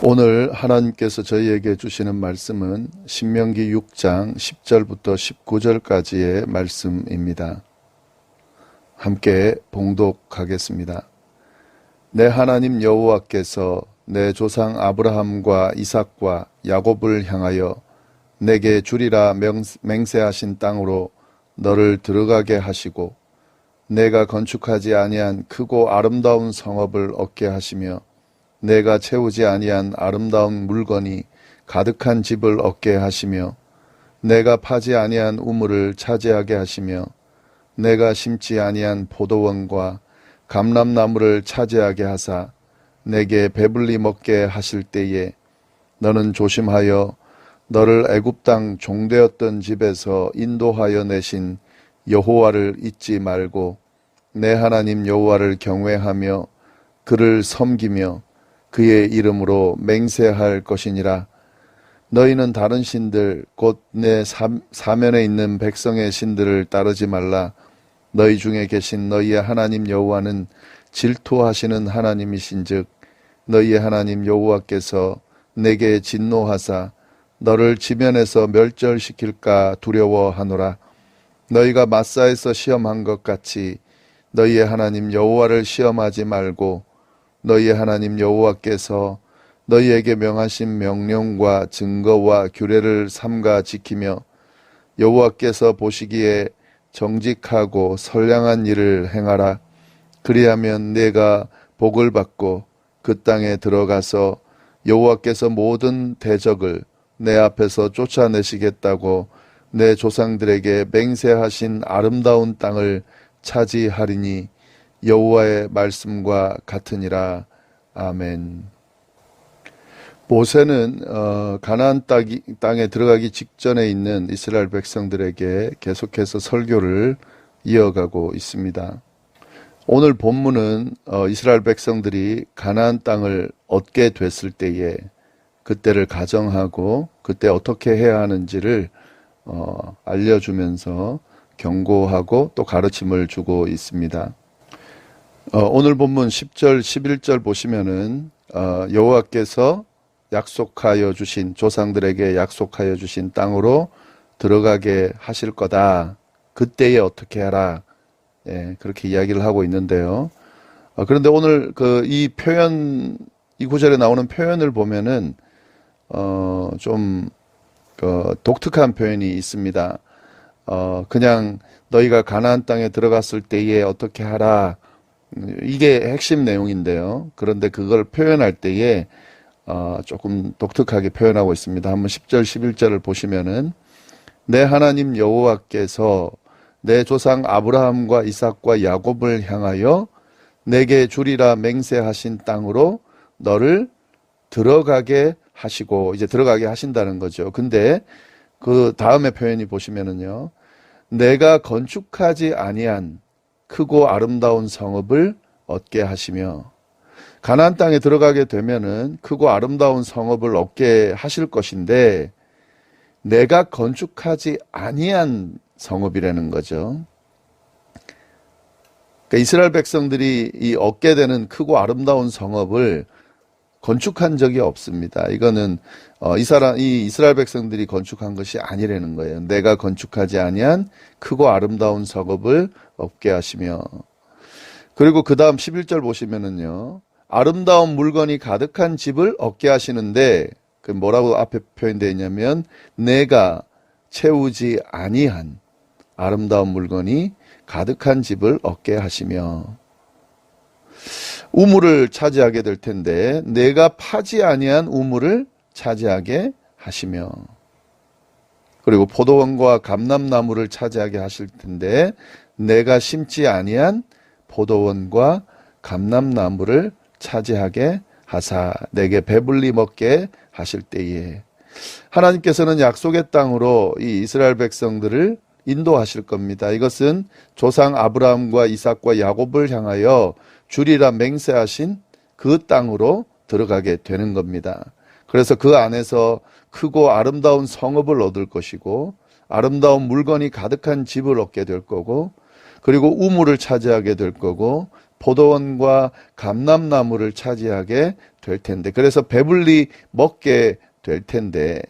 오늘 하나님께서 저희에게 주시는 말씀은 신명기 6장 10절부터 19절까지의 말씀입니다. 함께 봉독하겠습니다. 내 하나님 여호와께서 내 조상 아브라함과 이삭과 야곱을 향하여 내게 주리라 맹세하신 땅으로 너를 들어가게 하시고 내가 건축하지 아니한 크고 아름다운 성읍을 얻게 하시며 내가 채우지 아니한 아름다운 물건이 가득한 집을 얻게 하시며 내가 파지 아니한 우물을 차지하게 하시며 내가 심지 아니한 포도원과 감람나무를 차지하게 하사 내게 배불리 먹게 하실 때에 너는 조심하여 너를 애굽 땅 종되었던 집에서 인도하여 내신 여호와를 잊지 말고 내 하나님 여호와를 경외하며 그를 섬기며 그의 이름으로 맹세할 것이니라. 너희는 다른 신들 곧 내 사면에 있는 백성의 신들을 따르지 말라. 너희 중에 계신 너희의 하나님 여호와는 질투하시는 하나님이신즉 너희의 하나님 여호와께서 내게 진노하사 너를 지면에서 멸절시킬까 두려워하노라. 너희가 마사에서 시험한 것 같이 너희의 하나님 여호와를 시험하지 말고 너희의 하나님 여호와께서 너희에게 명하신 명령과 증거와 규례를 삼가 지키며 여호와께서 보시기에 정직하고 선량한 일을 행하라. 그리하면 내가 복을 받고 그 땅에 들어가서 여호와께서 모든 대적을 내 앞에서 쫓아내시겠다고 내 조상들에게 맹세하신 아름다운 땅을 차지하리니 여호와의 말씀과 같으니라. 아멘. 모세는 가나안 땅에 들어가기 직전에 있는 이스라엘 백성들에게 계속해서 설교를 이어가고 있습니다. 오늘 본문은 이스라엘 백성들이 가나안 땅을 얻게 됐을 때에 그때를 가정하고 그때 어떻게 해야 하는지를 알려주면서 경고하고 또 가르침을 주고 있습니다. 오늘 본문 10절 11절 보시면은 여호와께서 약속하여 주신 조상들에게 약속하여 주신 땅으로 들어가게 하실 거다. 그때에 어떻게 하라. 그렇게 이야기를 하고 있는데요. 그런데 오늘 이 표현, 이 구절에 나오는 표현을 보면은 좀 독특한 표현이 있습니다. 그냥 너희가 가나안 땅에 들어갔을 때에 어떻게 하라. 이게 핵심 내용인데요. 그런데 그걸 표현할 때에 조금 독특하게 표현하고 있습니다. 한번 10절 11절을 보시면은 내 하나님 여호와께서 내 조상 아브라함과 이삭과 야곱을 향하여 내게 주리라 맹세하신 땅으로 너를 들어가게 하시고, 이제 들어가게 하신다는 거죠. 근데 그 다음에 표현이 보시면은요, 내가 건축하지 아니한 크고 아름다운 성읍을 얻게 하시며, 가나안 땅에 들어가게 되면은 크고 아름다운 성읍을 얻게 하실 것인데 내가 건축하지 아니한 성읍이라는 거죠. 그러니까 이스라엘 백성들이 이 얻게 되는 크고 아름다운 성읍을 건축한 적이 없습니다. 이거는 이 이스라엘 백성들이 건축한 것이 아니라는 거예요. 내가 건축하지 아니한 크고 아름다운 성읍을 얻게 하시며, 그리고 그 다음 11절 보시면은요, 아름다운 물건이 가득한 집을 얻게 하시는데, 그 뭐라고 앞에 표현되어 있냐면 내가 채우지 아니한 아름다운 물건이 가득한 집을 얻게 하시며, 우물을 차지하게 될 텐데 내가 파지 아니한 우물을 차지하게 하시며, 그리고 포도원과 감람나무를 차지하게 하실 텐데 내가 심지 아니한 포도원과 감람나무를 차지하게 하사 내게 배불리 먹게 하실 때에, 하나님께서는 약속의 땅으로 이 이스라엘 백성들을 인도하실 겁니다. 이것은 조상 아브라함과 이삭과 야곱을 향하여 주리라 맹세하신 그 땅으로 들어가게 되는 겁니다. 그래서 그 안에서 크고 아름다운 성읍을 얻을 것이고 아름다운 물건이 가득한 집을 얻게 될 거고, 그리고 우물을 차지하게 될 거고, 포도원과 감람나무를 차지하게 될 텐데, 그래서 배불리 먹게 될 텐데,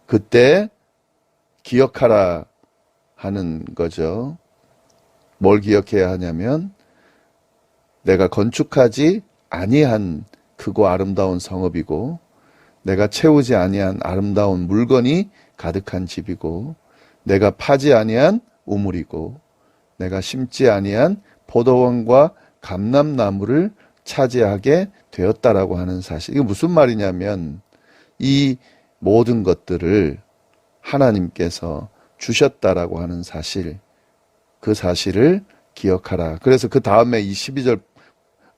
그때 기억하라 하는 거죠. 뭘 기억해야 하냐면 내가 건축하지 아니한 크고 아름다운 성읍이고, 내가 채우지 아니한 아름다운 물건이 가득한 집이고, 내가 파지 아니한 우물이고, 내가 심지 아니한 포도원과 감람나무를 차지하게 되었다라고 하는 사실. 이게 무슨 말이냐면 이 모든 것들을 하나님께서 주셨다라고 하는 사실, 그 사실을 기억하라. 그래서 그 다음에 이 12절,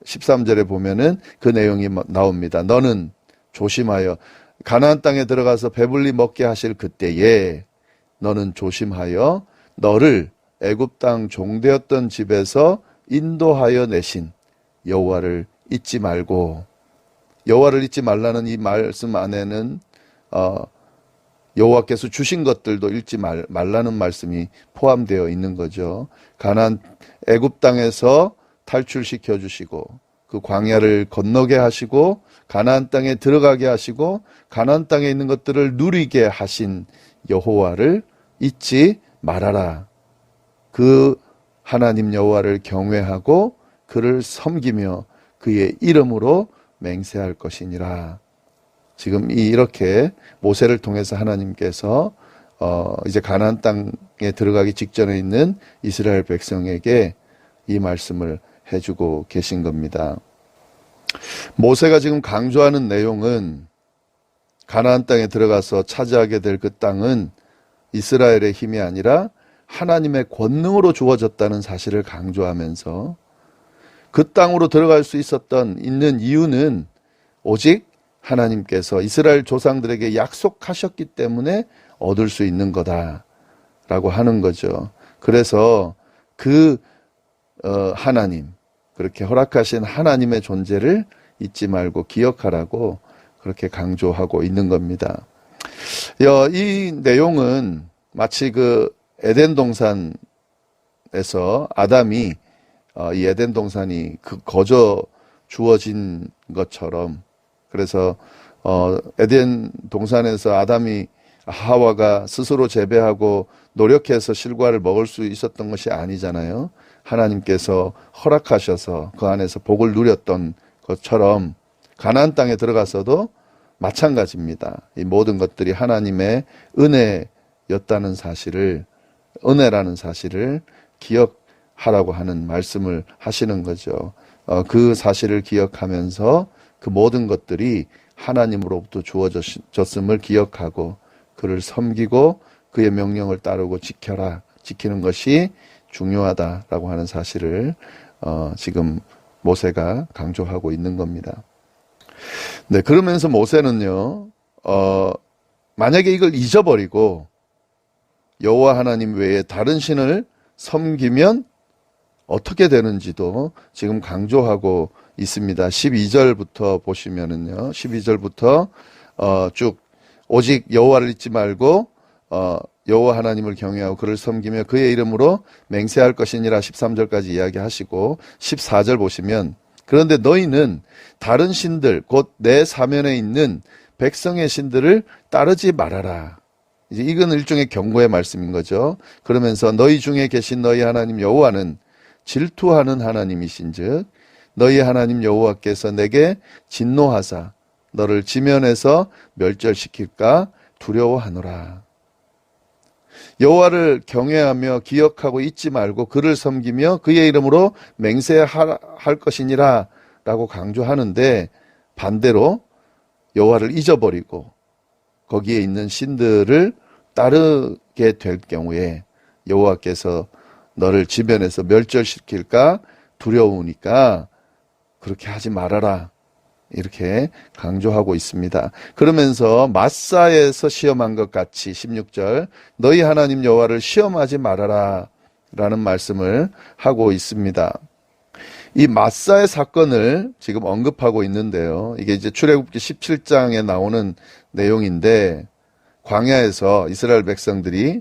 13절에 보면은 그 내용이 나옵니다. 너는 조심하여 가나안 땅에 들어가서 배불리 먹게 하실 그때에 너는 조심하여 너를 애굽 땅 종되었던 집에서 인도하여 내신 여호와를 잊지 말고, 여호와를 잊지 말라는 이 말씀 안에는 여호와께서 주신 것들도 잊지 말라는 말씀이 포함되어 있는 거죠. 가나안 애굽 땅에서 탈출시켜 주시고 그 광야를 건너게 하시고 가나안 땅에 들어가게 하시고 가나안 땅에 있는 것들을 누리게 하신 여호와를 잊지 말아라. 그 하나님 여호와를 경외하고 그를 섬기며 그의 이름으로 맹세할 것이니라. 지금 이렇게 모세를 통해서 하나님께서 이제 가나안 땅에 들어가기 직전에 있는 이스라엘 백성에게 이 말씀을 해주고 계신 겁니다. 모세가 지금 강조하는 내용은 가나안 땅에 들어가서 차지하게 될 그 땅은 이스라엘의 힘이 아니라 하나님의 권능으로 주어졌다는 사실을 강조하면서 그 땅으로 들어갈 수 있는 이유는 오직 하나님께서 이스라엘 조상들에게 약속하셨기 때문에 얻을 수 있는 거다라고 하는 거죠. 그래서 그 하나님, 그렇게 허락하신 하나님의 존재를 잊지 말고 기억하라고 그렇게 강조하고 있는 겁니다. 이 내용은 마치 그 에덴 동산에서 아담이 이 에덴 동산이 그 거저 주어진 것처럼, 그래서 에덴 동산에서 아담이 하와가 스스로 재배하고 노력해서 실과를 먹을 수 있었던 것이 아니잖아요. 하나님께서 허락하셔서 그 안에서 복을 누렸던 것처럼 가나안 땅에 들어가서도 마찬가지입니다. 이 모든 것들이 하나님의 은혜였다는 사실을, 은혜라는 사실을 기억하라고 하는 말씀을 하시는 거죠. 그 사실을 기억하면서 그 모든 것들이 하나님으로부터 주어졌음을 기억하고 그를 섬기고 그의 명령을 따르고 지키는 것이 중요하다라고 하는 사실을 지금 모세가 강조하고 있는 겁니다. 네, 그러면서 모세는요, 만약에 이걸 잊어버리고 여호와 하나님 외에 다른 신을 섬기면 어떻게 되는지도 지금 강조하고 있습니다. 12절부터 보시면은요, 12절부터 쭉 오직 여호와를 잊지 말고 여호와 하나님을 경외하고 그를 섬기며 그의 이름으로 맹세할 것이니라 13절까지 이야기하시고 14절 보시면 그런데 너희는 다른 신들 곧 내 사면에 있는 백성의 신들을 따르지 말아라. 이제 이건 일종의 경고의 말씀인 거죠. 그러면서 너희 중에 계신 너희 하나님 여호와는 질투하는 하나님이신즉 너희 하나님 여호와께서 내게 진노하사 너를 지면에서 멸절시킬까 두려워하노라. 여호와를 경외하며 기억하고 잊지 말고 그를 섬기며 그의 이름으로 맹세할 것이니라 라고 강조하는데, 반대로 여호와를 잊어버리고 거기에 있는 신들을 따르게 될 경우에 여호와께서 너를 지면에서 멸절시킬까 두려우니까 그렇게 하지 말아라, 이렇게 강조하고 있습니다. 그러면서 마사에서 시험한 것 같이 16절 너희 하나님 여호와를 시험하지 말아라 라는 말씀을 하고 있습니다. 이 마사의 사건을 지금 언급하고 있는데요, 이게 이제 출애굽기 17장에 나오는 내용인데, 광야에서 이스라엘 백성들이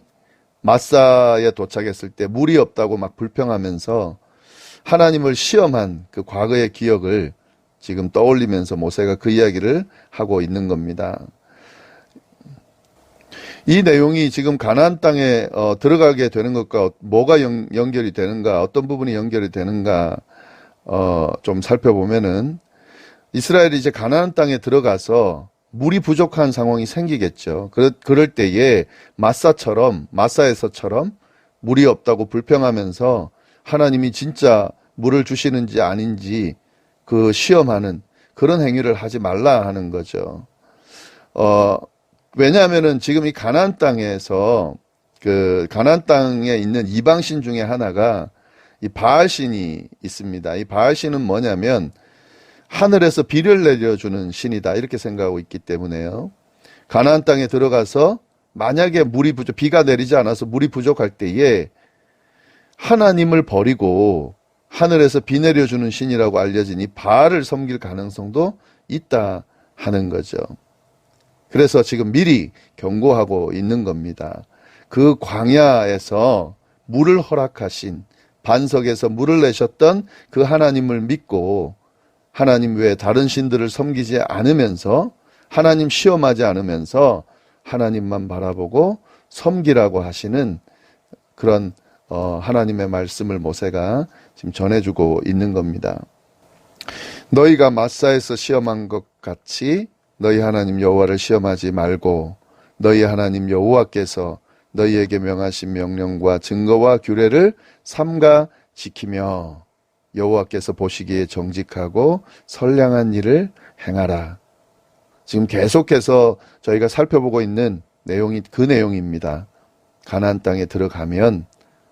마사에 도착했을 때 물이 없다고 막 불평하면서 하나님을 시험한 그 과거의 기억을 지금 떠올리면서 모세가 그 이야기를 하고 있는 겁니다. 이 내용이 지금 가나안 땅에 들어가게 되는 것과 뭐가 연결이 되는가, 어떤 부분이 연결이 되는가 좀 살펴보면은 이스라엘이 이제 가나안 땅에 들어가서 물이 부족한 상황이 생기겠죠. 그럴 때에 마사에서처럼 물이 없다고 불평하면서 하나님이 진짜 물을 주시는지 아닌지 그 시험하는 그런 행위를 하지 말라 하는 거죠. 왜냐하면은 지금 이 가나안 땅에서 그 가나안 땅에 있는 이방신 중에 하나가 이 바알신이 있습니다. 이 바알신은 뭐냐면 하늘에서 비를 내려주는 신이다 이렇게 생각하고 있기 때문에요. 가나안 땅에 들어가서 만약에 비가 내리지 않아서 물이 부족할 때에 하나님을 버리고 하늘에서 비 내려주는 신이라고 알려진 이 바알을 섬길 가능성도 있다 하는 거죠. 그래서 지금 미리 경고하고 있는 겁니다. 그 광야에서 물을 허락하신, 반석에서 물을 내셨던 그 하나님을 믿고 하나님 외에 다른 신들을 섬기지 않으면서, 하나님 시험하지 않으면서 하나님만 바라보고 섬기라고 하시는 그런 하나님의 말씀을 모세가 지금 전해주고 있는 겁니다. 너희가 마사에서 시험한 것 같이 너희 하나님 여호와를 시험하지 말고 너희 하나님 여호와께서 너희에게 명하신 명령과 증거와 규례를 삼가 지키며 여호와께서 보시기에 정직하고 선량한 일을 행하라. 지금 계속해서 저희가 살펴보고 있는 내용이 그 내용입니다. 가나안 땅에 들어가면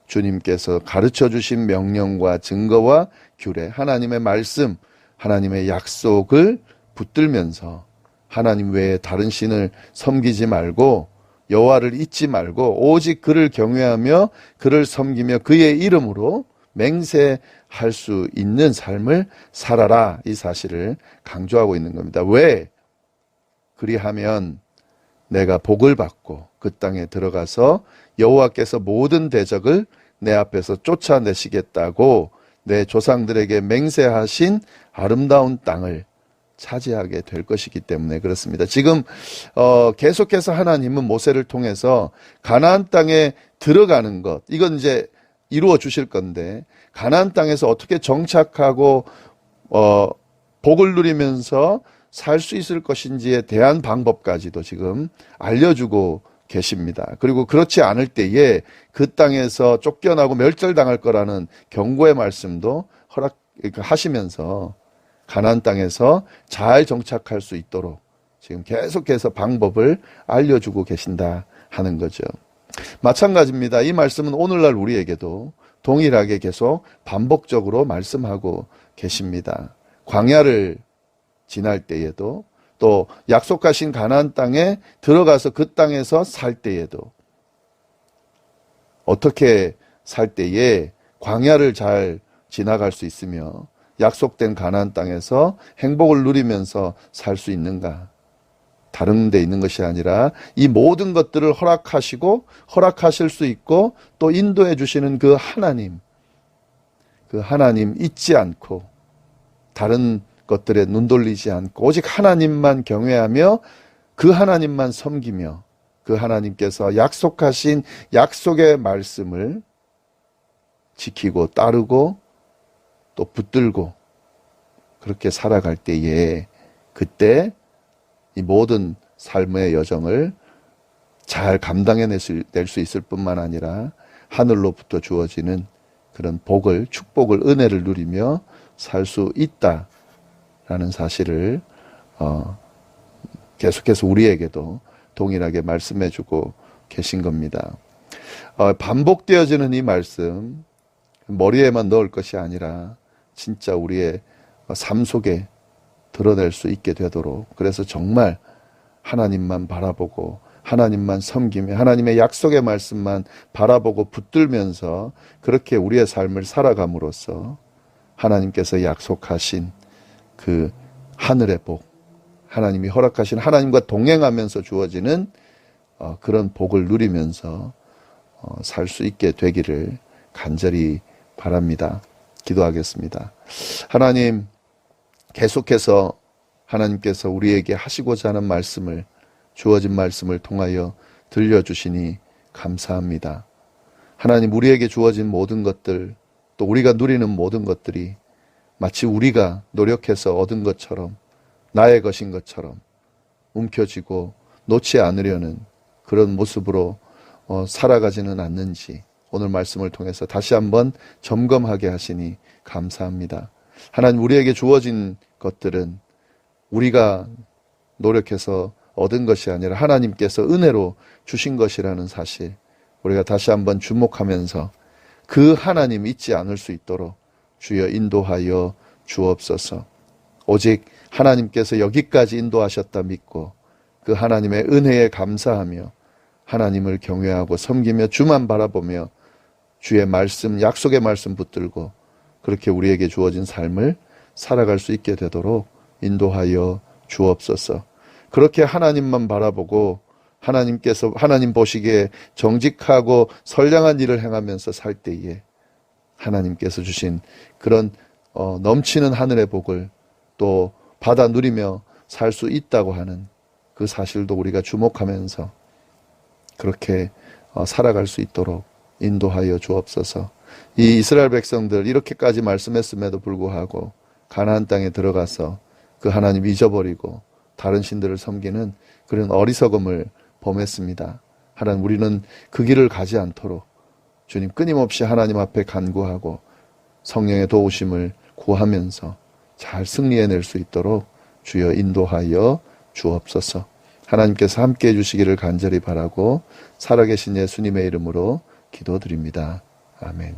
주님께서 가르쳐 주신 명령과 증거와 규례, 하나님의 말씀, 하나님의 약속을 붙들면서 하나님 외에 다른 신을 섬기지 말고 여호와를 잊지 말고 오직 그를 경외하며 그를 섬기며 그의 이름으로 맹세할 수 있는 삶을 살아라. 이 사실을 강조하고 있는 겁니다. 왜? 그리하면 내가 복을 받고 그 땅에 들어가서 여호와께서 모든 대적을 내 앞에서 쫓아내시겠다고 내 조상들에게 맹세하신 아름다운 땅을 차지하게 될 것이기 때문에 그렇습니다. 지금 계속해서 하나님은 모세를 통해서 가나안 땅에 들어가는 것, 이건 이제 이루어 주실 건데 가나안 땅에서 어떻게 정착하고 복을 누리면서 살 수 있을 것인지에 대한 방법까지도 지금 알려주고 계십니다. 그리고 그렇지 않을 때에 그 땅에서 쫓겨나고 멸절당할 거라는 경고의 말씀도 하시면서 가나안 땅에서 잘 정착할 수 있도록 지금 계속해서 방법을 알려주고 계신다 하는 거죠. 마찬가지입니다. 이 말씀은 오늘날 우리에게도 동일하게 계속 반복적으로 말씀하고 계십니다. 광야를 지날 때에도 또 약속하신 가나안 땅에 들어가서 그 땅에서 살 때에도 어떻게 살 때에 광야를 잘 지나갈 수 있으며 약속된 가나안 땅에서 행복을 누리면서 살 수 있는가? 다른 데 있는 것이 아니라 이 모든 것들을 허락하시고 허락하실 수 있고 또 인도해 주시는 그 하나님 잊지 않고 다른 것들에 눈 돌리지 않고 오직 하나님만 경외하며 그 하나님만 섬기며 그 하나님께서 약속하신 약속의 말씀을 지키고 따르고 또 붙들고 그렇게 살아갈 때에 그때 이 모든 삶의 여정을 잘 감당해낼 수 있을 뿐만 아니라 하늘로부터 주어지는 그런 복을, 축복을, 은혜를 누리며 살 수 있다라는 사실을 계속해서 우리에게도 동일하게 말씀해주고 계신 겁니다. 반복되어지는 이 말씀, 머리에만 넣을 것이 아니라 진짜 우리의 삶 속에 드러낼 수 있게 되도록, 그래서 정말 하나님만 바라보고 하나님만 섬기며 하나님의 약속의 말씀만 바라보고 붙들면서 그렇게 우리의 삶을 살아감으로써 하나님께서 약속하신 그 하늘의 복, 하나님이 허락하신 하나님과 동행하면서 주어지는 그런 복을 누리면서 살 수 있게 되기를 간절히 바랍니다. 기도하겠습니다. 하나님, 계속해서 하나님께서 우리에게 하시고자 하는 말씀을, 주어진 말씀을 통하여 들려주시니 감사합니다. 하나님, 우리에게 주어진 모든 것들, 또 우리가 누리는 모든 것들이 마치 우리가 노력해서 얻은 것처럼, 나의 것인 것처럼 움켜쥐고 놓지 않으려는 그런 모습으로 살아가지는 않는지 오늘 말씀을 통해서 다시 한번 점검하게 하시니 감사합니다. 하나님, 우리에게 주어진 것들은 우리가 노력해서 얻은 것이 아니라 하나님께서 은혜로 주신 것이라는 사실, 우리가 다시 한번 주목하면서 그 하나님 잊지 않을 수 있도록 주여 인도하여 주옵소서. 오직 하나님께서 여기까지 인도하셨다 믿고 그 하나님의 은혜에 감사하며 하나님을 경외하고 섬기며 주만 바라보며 주의 말씀, 약속의 말씀 붙들고 그렇게 우리에게 주어진 삶을 살아갈 수 있게 되도록 인도하여 주옵소서. 그렇게 하나님만 바라보고 하나님께서 하나님 보시기에 정직하고 선량한 일을 행하면서 살 때에 하나님께서 주신 그런 넘치는 하늘의 복을 또 받아 누리며 살 수 있다고 하는 그 사실도 우리가 주목하면서 그렇게 살아갈 수 있도록 인도하여 주옵소서. 이 이스라엘 백성들 이렇게까지 말씀했음에도 불구하고 가나안 땅에 들어가서 그 하나님 잊어버리고 다른 신들을 섬기는 그런 어리석음을 범했습니다. 하나님, 우리는 그 길을 가지 않도록 주님 끊임없이 하나님 앞에 간구하고 성령의 도우심을 구하면서 잘 승리해낼 수 있도록 주여 인도하여 주옵소서. 하나님께서 함께해 주시기를 간절히 바라고 살아계신 예수님의 이름으로 기도드립니다. 아멘.